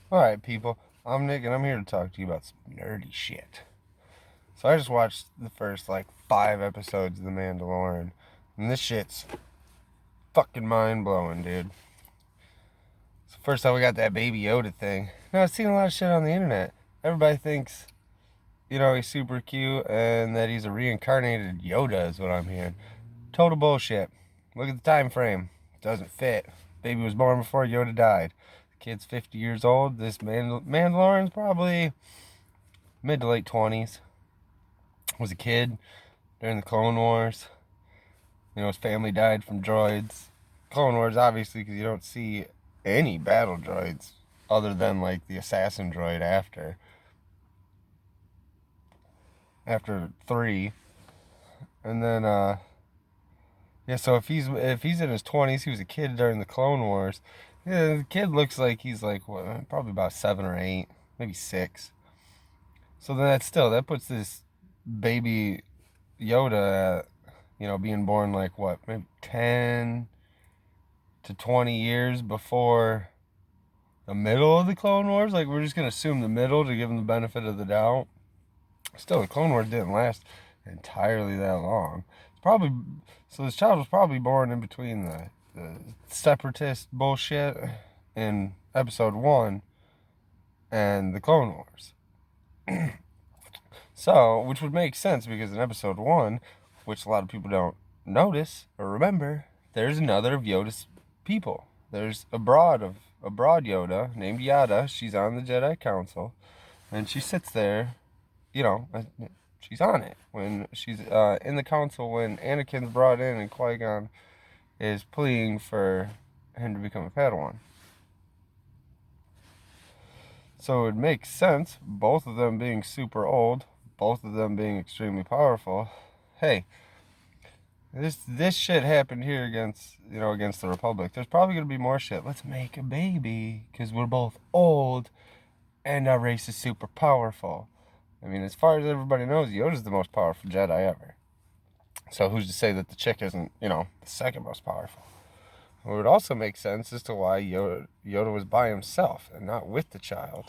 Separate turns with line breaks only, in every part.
Alright, people. I'm Nick, and I'm here to talk to you about some nerdy shit. So, I just watched the first, 5 episodes of The Mandalorian, and this shit's fucking mind blowing, dude. So, first off, we got that Baby Yoda thing. Now, I've seen a lot of shit on the internet. Everybody thinks, he's super cute and that he's a reincarnated Yoda, is what I'm hearing. Total bullshit. Look at the time frame. It doesn't fit. Baby was born before Yoda died. The kid's 50 years old. This Mandalorian's probably mid to late 20s. Was a kid during the Clone Wars. His family died from droids. Clone Wars, obviously, because you don't see any battle droids other than the assassin droid after 3. And then yeah, so if he's in his 20s, he was a kid during the Clone Wars. Yeah, the kid looks like he's what, probably about 7 or 8, maybe 6. So then that puts this baby Yoda at, being born what, maybe 10 to 20 years before the middle of the Clone Wars. We're just going to assume the middle to give him the benefit of the doubt. Still, the Clone Wars didn't last entirely that long. So this child was probably born in between the separatist bullshit in episode 1 and the Clone Wars. So, which would make sense because in episode 1, which a lot of people don't notice or remember, there's another of Yoda's people. There's a broad Yoda named Yada. She's on the Jedi Council, and she sits there, she's on it when she's in the council when Anakin's brought in and Qui-Gon is pleading for him to become a Padawan. So it makes sense, both of them being super old, both of them being extremely powerful. Hey, this shit happened here against the Republic. There's probably gonna be more shit. Let's make a baby because we're both old, and our race is super powerful. I mean, as far as everybody knows, Yoda's the most powerful Jedi ever. So who's to say that the chick isn't, the second most powerful? It would also make sense as to why Yoda was by himself and not with the child.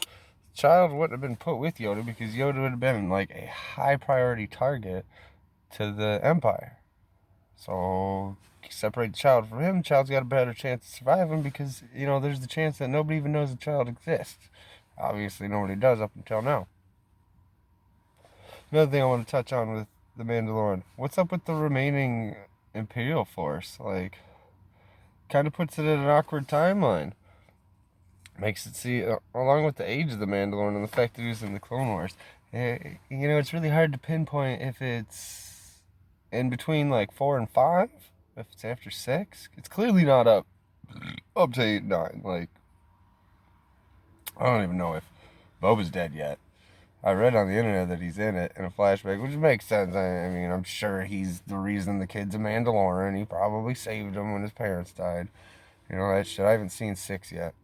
The child wouldn't have been put with Yoda because Yoda would have been a high priority target to the Empire. So separate the child from him. The child's got a better chance of surviving because, there's the chance that nobody even knows the child exists. Obviously, nobody does up until now. Another thing I want to touch on with The Mandalorian. What's up with the remaining Imperial force? Kind of puts it at an awkward timeline. Makes it see, along with the age of the Mandalorian and the fact that he was in the Clone Wars, it's really hard to pinpoint if it's in between 4 and 5, if it's after 6. It's clearly not up to 8, 9. I don't even know if Boba's dead yet. I read on the internet that he's in it in a flashback, which makes sense. I mean, I'm sure he's the reason the kid's a Mandalorian. He probably saved him when his parents died. That shit. I haven't seen 6 yet.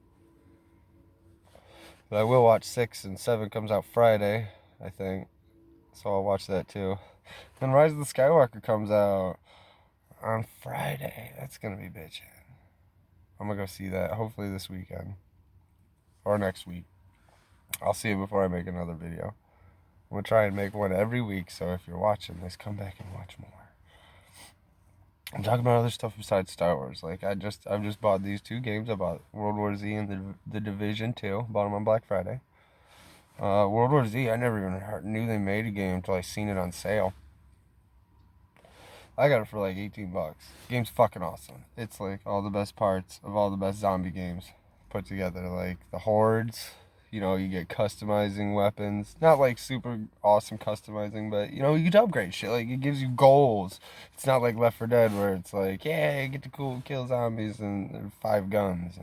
But I will watch 6, and 7 comes out Friday, I think. So I'll watch that too. Then Rise of the Skywalker comes out on Friday. That's going to be bitchin'. I'm going to go see that hopefully this weekend. Or next week. I'll see it before I make another video. I'm going to try and make one every week, so if you're watching this, come back and watch more. I'm talking about other stuff besides Star Wars. I've just bought these 2 games. I bought World War Z and the Division 2. Bought them on Black Friday. World War Z, I never even knew they made a game until I seen it on sale. I got it for 18 bucks. Game's fucking awesome. It's all the best parts of all the best zombie games put together. The hordes, you get customizing weapons. Not super awesome customizing, but you can upgrade shit. It gives you goals. It's not like Left 4 Dead where it's yeah, get to kill zombies and 5 guns.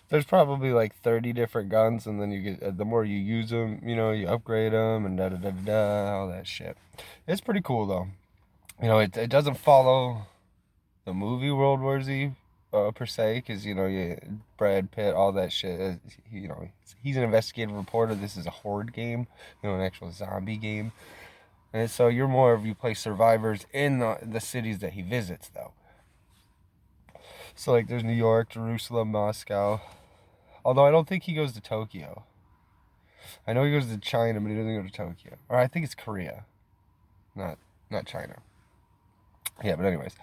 There's probably 30 different guns, and then you get, the more you use them, you upgrade them and da da da da, all that shit. It's pretty cool though. It doesn't follow the movie World War Z per se, because Brad Pitt, all that shit. He's an investigative reporter. This is a horde game, an actual zombie game, and so you play survivors in the cities that he visits though. So there's New York, Jerusalem, Moscow, Although I don't think he goes to Tokyo. I know he goes to China, but he doesn't go to Tokyo. Or I think it's Korea. Not China. Yeah, but anyways.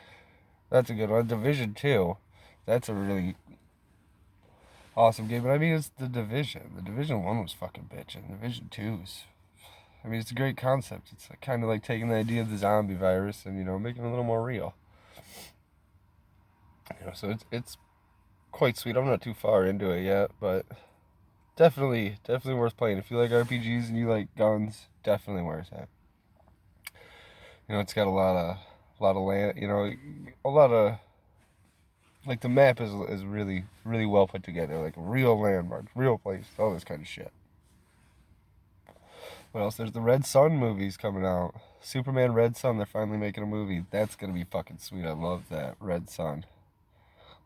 That's a good one. Division 2. That's a really awesome game. But I mean, it's the Division. The Division 1 was fucking bitchin'. Division 2 is... I mean, it's a great concept. It's like, kind of like taking the idea of the zombie virus and, making it a little more real. So it's quite sweet. I'm not too far into it yet, but definitely worth playing. If you like RPGs and you like guns, definitely worth it. It's got a lot of land. A lot of like the map is really well put together. Like real landmarks, real places, all this kind of shit. What else? There's the Red Sun movies coming out. Superman Red Sun. They're finally making a movie. That's gonna be fucking sweet. I love that Red Sun.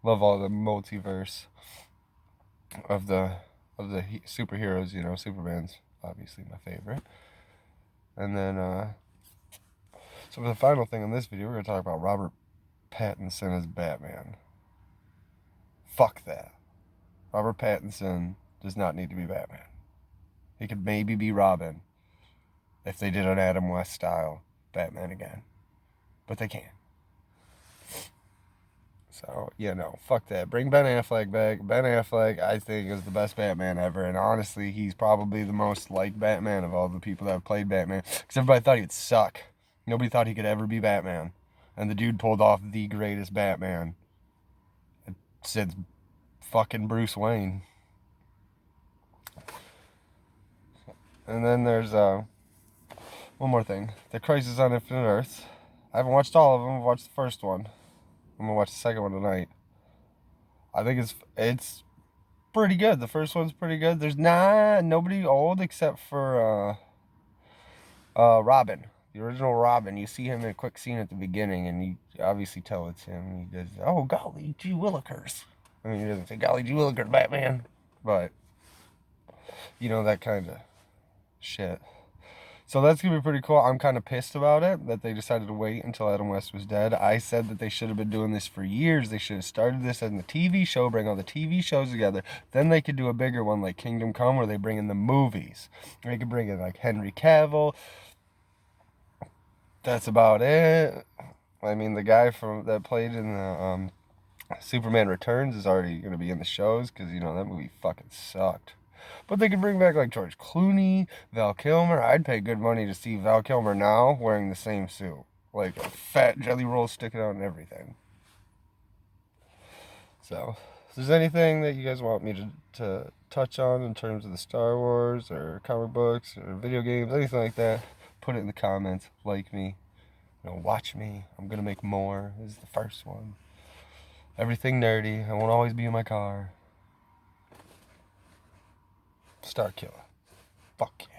Love all the multiverse of the superheroes. Superman's obviously my favorite. And then, so for the final thing on this video, we're gonna talk about Robert Pattinson as Batman. Fuck that. Robert Pattinson does not need to be Batman. He could maybe be Robin if they did an Adam West style Batman again. But they can't. So, no, fuck that. Bring Ben Affleck back. Ben Affleck, I think, is the best Batman ever. And honestly, he's probably the most liked Batman of all the people that have played Batman. Because everybody thought he'd suck. Nobody thought he could ever be Batman. And the dude pulled off the greatest Batman since fucking Bruce Wayne. And then there's one more thing. The Crisis on Infinite Earths. I haven't watched all of them. I've watched the first one. I'm gonna watch the second one tonight. I think it's pretty good. The first one's pretty good. There's nobody old except for Robin. The original Robin. You see him in a quick scene at the beginning, and you obviously tell it's him. He does, oh golly gee willikers. I mean, he doesn't say golly gee willikers, Batman, but that kind of shit. So that's going to be pretty cool. I'm kind of pissed about it, that they decided to wait until Adam West was dead. I said that they should have been doing this for years. They should have started this in the TV show, bring all the TV shows together. Then they could do a bigger one like Kingdom Come, where they bring in the movies. They could bring in like Henry Cavill. That's about it. I mean, the guy that played in the Superman Returns is already going to be in the shows, because, that movie fucking sucked. But they could bring back like George Clooney, Val Kilmer. I'd pay good money to see Val Kilmer now wearing the same suit. Like a fat jelly roll sticking out and everything. So, if there's anything that you guys want me to touch on in terms of the Star Wars or comic books or video games, anything like that, put it in the comments. Like me. Watch me. I'm going to make more. This is the first one. Everything nerdy. I won't always be in my car. Starkiller. Fuck yeah.